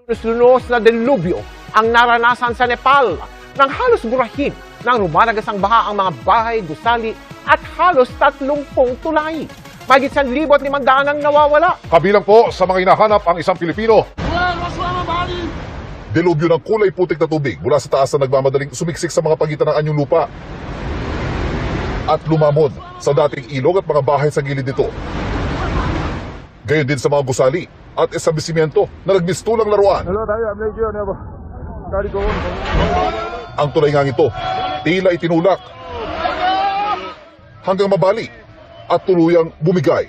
Lunos na delubyo ang naranasan sa Nepal nang halos burahin ng rumaragasang baha ang mga bahay, gusali at halos 30 tulay. Mahigit 1,500 ang nawawala. Kabilang po sa mga hinahanap ang isang Pilipino. Delubyo ng kulay putik na tubig mula sa taas na nagmamadaling sumiksik sa mga pagitan ng anyong lupa at lumamon sa dating ilog at mga bahay sa gilid nito. Gayon din sa mga gusali at establishmento na nagmistulang laruan. Ang tulay ngang ito, tila itinulak hanggang mabali at tuluyang bumigay.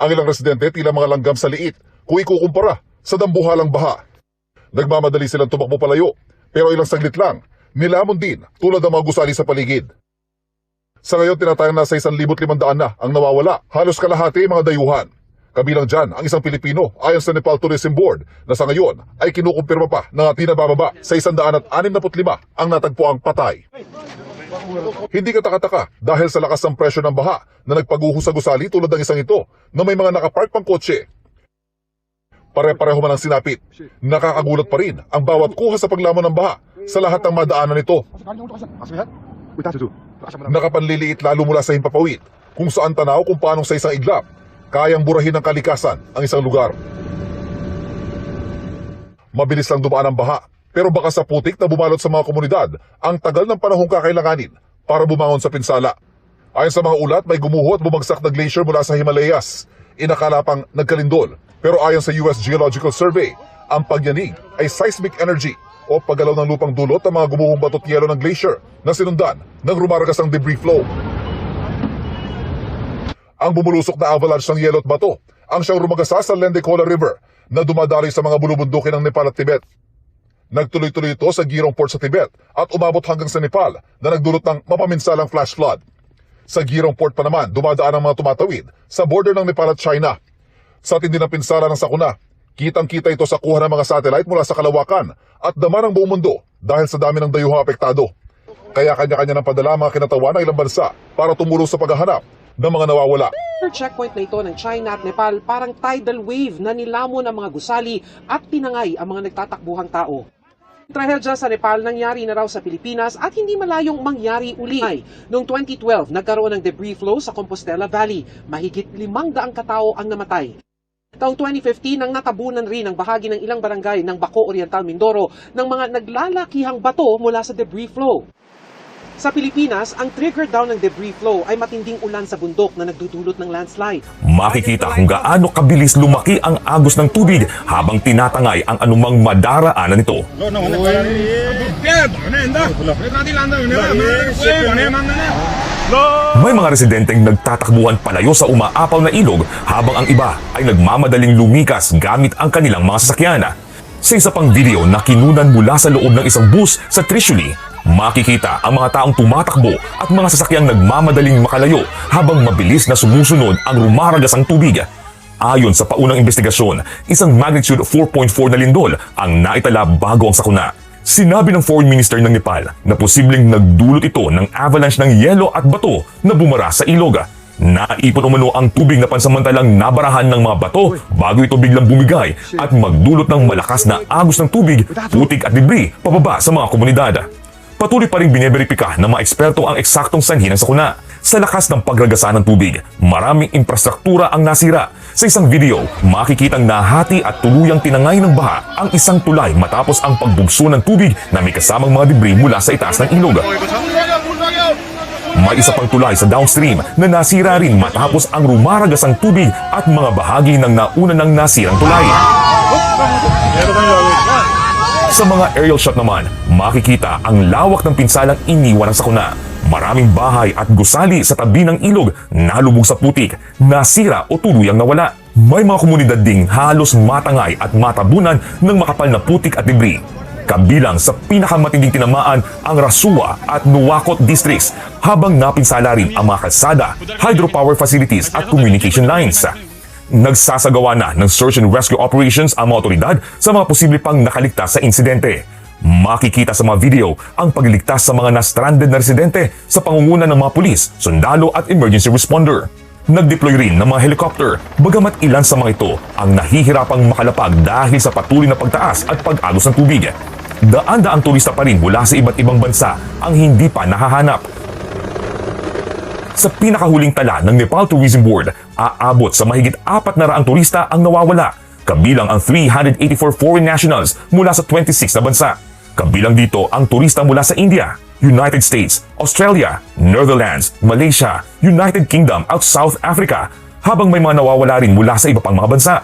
Ang ilang residente tila mga langgam sa liit kung ikukumpara sa dambuhalang baha. Nagmamadali silang tumakbo palayo, pero ilang saglit lang, nilamon din tulad ng mga gusali sa paligid. Sa ngayon, tinatayang nasa 1,500 na ang nawawala, halos kalahati mga dayuhan. Kabilang dyan ang isang Pilipino ayon sa Nepal Tourism Board na sa ngayon ay kinukumpirma pa na pinabababa sa 165 ang natagpuang patay. Hindi katakataka dahil sa lakas ng presyo ng baha na nagpaguho sa gusali tulad ng isang ito na may mga nakapark pang kotse. Pare-pareho man ang sinapit, nakakagulat pa rin ang bawat kuha sa paglamon ng baha sa lahat ng madaanan nito. Nakapanliliit lalo mula sa himpapawid kung saan tanaw kung paanong sa isang iglap kayang burahin ng kalikasan ang isang lugar. Mabilis lang dumaan ang baha, pero baka sa putik na bumalot sa mga komunidad ang tagal ng panahong kakailanganin para bumangon sa pinsala. Ayon sa mga ulat, may gumuho at bumagsak na glacier mula sa Himalayas. Inakala pang nagkalindol, pero ayon sa US Geological Survey, ang pagyanig ay seismic energy o paggalaw ng lupang dulot ng mga gumuhong batot yelo ng glacier na sinundan ng rumaragas ang debris flow. Ang bumulusok na avalanche ng yelo at bato ang siyang rumagasa sa Lendekola River na dumadaloy sa mga bulubundukin ng Nepal at Tibet. Nagtuloy-tuloy ito sa Girong Port sa Tibet at umabot hanggang sa Nepal na nagdulot ng mapaminsalang flash flood. Sa Girong Port pa naman, dumadaan ang mga tumatawid sa border ng Nepal at China. Sa tindi ng pinsala ng sakuna, kitang-kita ito sa kuha ng mga satellite mula sa kalawakan at dama ng buong mundo dahil sa dami ng dayuhang apektado. Kaya kanya-kanya ng padala mga kinatawan ng ilang bansa para tumulong sa paghahanap ng mga nawawala. Checkpoint na ito ng China at Nepal parang tidal wave na nilamon ang mga gusali at tinangay ang mga nagtatakbuhang tao. Trahedya sa Nepal nangyari na raw sa Pilipinas at hindi malayong mangyari uli. Noong 2012, nagkaroon ng debris flow sa Compostela Valley. Mahigit 500 katao ang namatay. Taong 2015 nang natabunan rin ang bahagi ng ilang barangay ng Baco Oriental, Mindoro ng mga naglalakihang bato mula sa debris flow. Sa Pilipinas, ang trigger daw ng debris flow ay matinding ulan sa bundok na nagdudulot ng landslide. Makikita kung gaano kabilis lumaki ang agos ng tubig habang tinatangay ang anumang madaraanan nito. May mga residenteng nagtatakbuhan palayo sa umaapaw na ilog habang ang iba ay nagmamadaling lumikas gamit ang kanilang mga sasakyan. Sa isa pang video na kinunan mula sa loob ng isang bus sa Trishuli, makikita ang mga taong tumatakbo at mga sasakyang nagmamadaling makalayo habang mabilis na sumusunod ang rumaragas ang tubig. Ayon sa paunang investigasyon, isang magnitude 4.4 na lindol ang naitala bago ang sakuna. Sinabi ng Foreign Minister ng Nepal na posibleng nagdulot ito ng avalanche ng yelo at bato na bumara sa ilog. Naipon umano ang tubig na pansamantalang nabarahan ng mga bato bago ito biglang bumigay at magdulot ng malakas na agos ng tubig, putik at debris pababa sa mga komunidad. Patuloy pa rin bineberipika ng mga eksperto ang eksaktong sanhi ng sakuna. Sa lakas ng pagragasa ng tubig, maraming infrastruktura ang nasira. Sa isang video, makikitang nahati at tuluyang tinangay ng baha ang isang tulay matapos ang pagbugso ng tubig na may kasamang mga debris mula sa itaas ng ilog. May isa pang tulay sa downstream na nasira rin matapos ang rumaragas ang tubig at mga bahagi ng nauna ng nasirang tulay. Sa mga aerial shot naman, makikita ang lawak ng pinsalang iniwan ng sakuna. Maraming bahay at gusali sa tabi ng ilog nalubog sa putik, nasira o tuluyang nawala. May mga komunidad ding halos matangay at matabunan ng makapal na putik at debris. Kabilang sa pinakamatinding tinamaan ang Rasuwa at Nuwakot districts habang napinsala rin ang mga kalsada, hydropower facilities at communication lines. Nagsasagawa na ng search and rescue operations ang mga otoridad sa mga posible pang nakaligtas sa insidente. Makikita sa mga video ang pagliligtas sa mga na-stranded na residente sa pangunguna ng mga pulis, sundalo at emergency responder. Nag-deploy rin ng mga helicopter, bagamat ilan sa mga ito ang nahihirapang makalapag dahil sa patuloy na pagtaas at pag-agos ng tubig. Daan-daang turista pa rin mula sa iba't ibang bansa ang hindi pa nahahanap. Sa pinakahuling tala ng Nepal Tourism Board, aabot sa mahigit 400 turista ang nawawala, kabilang ang 384 foreign nationals mula sa 26 na bansa. Kabilang dito ang turista mula sa India, United States, Australia, Netherlands, Malaysia, United Kingdom at South Africa, habang may mga nawawala rin mula sa iba pang mga bansa.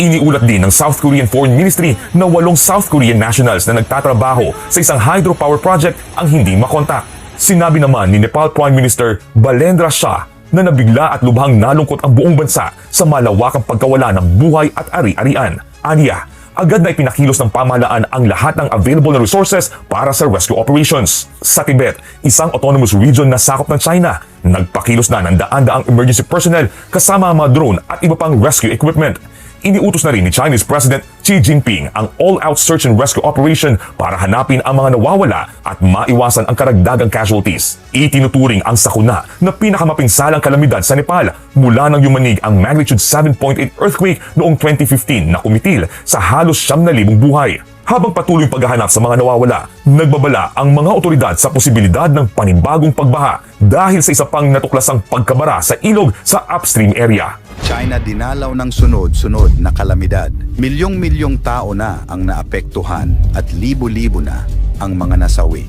Iniulat din ng South Korean Foreign Ministry na 8 South Korean nationals na nagtatrabaho sa isang hydropower project ang hindi makontak. Sinabi naman ni Nepal Prime Minister Balendra Shah na nabigla at lubhang nalungkot ang buong bansa sa malawakang pagkawala ng buhay at ari-arian. Aniya, agad na ipinakilos ng pamahalaan ang lahat ng available na resources para sa rescue operations. Sa Tibet, isang autonomous region na sakop ng China, nagpakilos na ng daan-daang emergency personnel kasama ang mga drone at iba pang rescue equipment. Iniutos na rin ni Chinese President Xi Jinping ang all-out search and rescue operation para hanapin ang mga nawawala at maiwasan ang karagdagang casualties. Itinuturing ang sakuna na pinakamapinsalang kalamidad sa Nepal mula nang yumanig ang magnitude 7.8 earthquake noong 2015 na kumitil sa halos 9,000 buhay. Habang patuloy ang paghahanap sa mga nawawala, nagbabala ang mga otoridad sa posibilidad ng panibagong pagbaha dahil sa isa pang natuklasang pagkabara sa ilog sa upstream area. China dinalaw ng sunod-sunod na kalamidad. Milyong-milyong tao na ang naapektuhan at libo-libo na ang mga nasawi.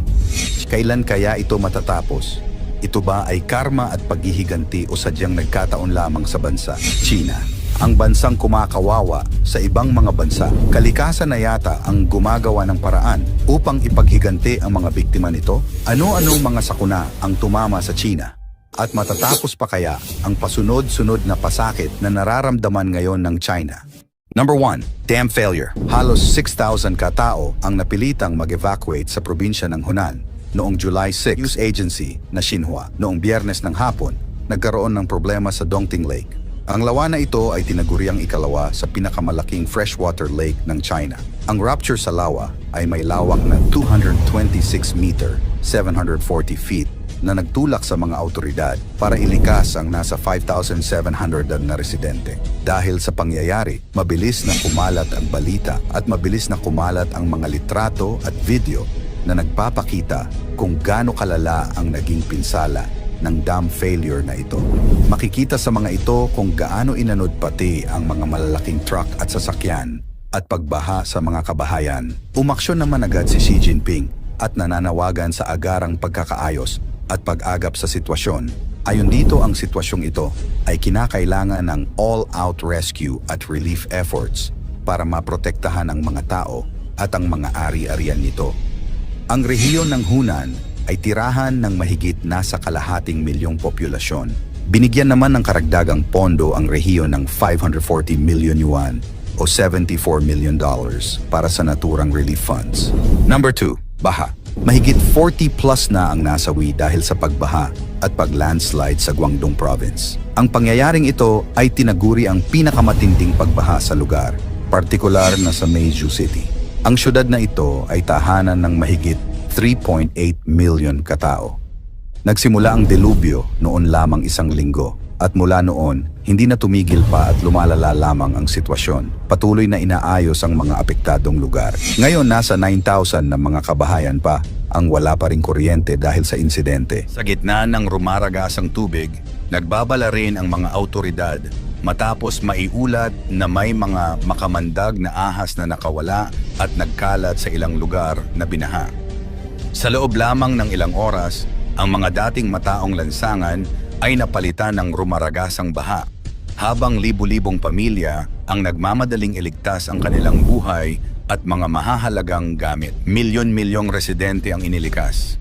Kailan kaya ito matatapos? Ito ba ay karma at paghihiganti o sadyang nagkataon lamang sa bansa? China, ang bansang kumakawawa sa ibang mga bansa. Kalikasan na yata ang gumagawa ng paraan upang ipaghiganti ang mga biktima nito. Ano-anong mga sakuna ang tumama sa China? At matatapos pa kaya ang pasunod-sunod na pasakit na nararamdaman ngayon ng China? Number 1, dam failure. Halos 6,000 katao ang napilitang mag-evacuate sa probinsya ng Hunan noong July 6. News agency na Xinhua noong Biyernes ng hapon nagkaroon ng problema sa Dongting Lake. Ang lawa na ito ay tinaguriang ikalawa sa pinakamalaking freshwater lake ng China. Ang rupture sa lawa ay may lawak na 226 meter, 740 feet, na nagtulak sa mga autoridad para ilikas ang nasa 5,700 na residente. Dahil sa pangyayari, mabilis na kumalat ang balita at mabilis na kumalat ang mga litrato at video na nagpapakita kung gaano kalala ang naging pinsala ng dam failure na ito. Makikita sa mga ito kung gaano inanod pati ang mga malalaking truck at sasakyan at pagbaha sa mga kabahayan. Umaksyon naman agad si Xi Jinping at nananawagan sa agarang pagkakaayos at pag-agap sa sitwasyon. Ayon dito, ang sitwasyong ito ay kinakailangan ng all-out rescue at relief efforts para maprotektahan ang mga tao at ang mga ari-arian nito. Ang rehiyon ng Hunan ay tirahan ng mahigit nasa kalahating milyong populasyon. Binigyan naman ng karagdagang pondo ang rehiyon ng 540 million yuan o $74 million para sa naturang relief funds. Number 2, baha. Mahigit 40 plus na ang nasawi dahil sa pagbaha at pag-landslide sa Guangdong Province. Ang pangyayaring ito ay tinaguri ang pinakamatinding pagbaha sa lugar, partikular na sa Meizhou City. Ang syudad na ito ay tahanan ng mahigit 3.8 million katao. Nagsimula ang delubyo noon lamang 1 linggo at mula noon, hindi na tumigil pa at lumalala lamang ang sitwasyon. Patuloy na inaayos ang mga apektadong lugar. Ngayon, nasa 9,000 na mga kabahayan pa ang wala pa ring kuryente dahil sa insidente. Sa gitna ng rumaragasang tubig, nagbabala rin ang mga autoridad matapos maiulat na may mga makamandag na ahas na nakawala at nagkalat sa ilang lugar na binaha. Sa loob lamang ng ilang oras, ang mga dating mataong lansangan ay napalitan ng rumaragasang baha, habang libu-libong pamilya ang nagmamadaling iligtas ang kanilang buhay at mga mahahalagang gamit. Milyon-milyong residente ang inilikas.